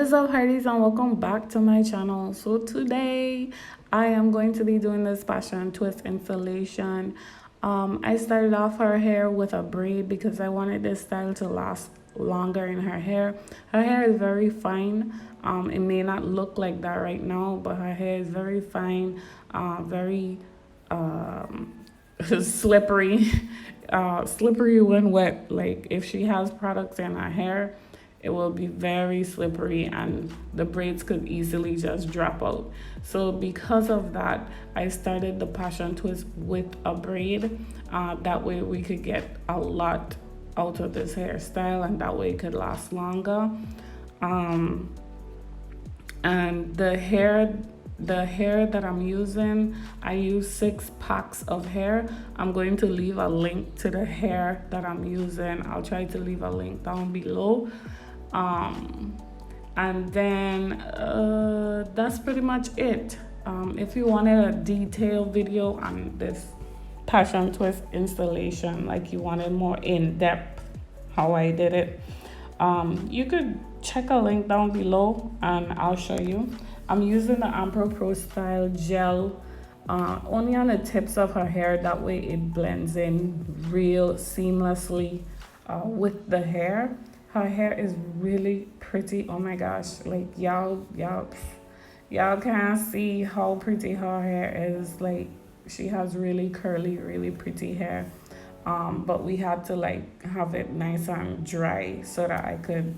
What's up, Hearties, and welcome back to my channel. So today I am going to be doing this passion twist installation. I started off her hair with a braid because I wanted this style to last longer in her hair. Her hair is very fine. It may not look like that right now, but her hair is very fine, very slippery, slippery when wet. Like if she has products in her hair, it will be very slippery and the braids could easily just drop out. So because of that, I started the passion twist with a braid. That way we could get a lot out of this hairstyle and that way it could last longer. And the hair that I'm using, I use 6 packs of hair. I'm going to leave a link to the hair that I'm using. I'll try to leave a link down below. And then that's pretty much it. If you wanted a detailed video on this passion twist installation, like you wanted more in-depth how I did it, you could check a link down below and I'll show you. I'm using the Ampro Pro Style gel only on the tips of her hair. That way it blends in real seamlessly with the hair. Her hair is really pretty. Oh my gosh, like y'all can't see how pretty her hair is. Like she has really curly, really pretty hair. But we had to like have it nice and dry so that I could,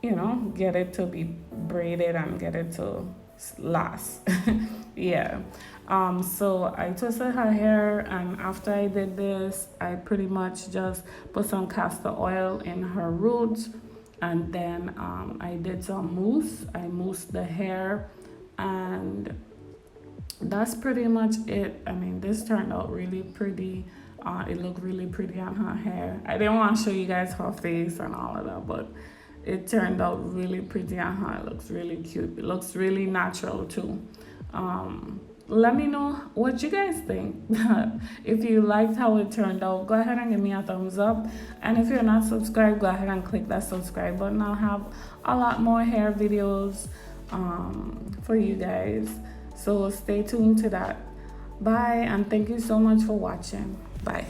you know, get it to be braided and get it to last. Yeah. So I twisted her hair, and after I did this, I pretty much just put some castor oil in her roots, and then I did some mousse. I moussed the hair, and that's pretty much it. I mean, this turned out really pretty. It looked really pretty on her hair. I didn't want to show you guys her face and all of that, but it turned out really pretty on her. It looks really cute. It looks really natural too. Let me know what you guys think. If you liked how it turned out, go ahead and give me a thumbs up. And if you're not subscribed, go ahead and click that subscribe button. I'll have a lot more hair videos for you guys. So stay tuned to that. Bye, and thank you so much for watching. Bye.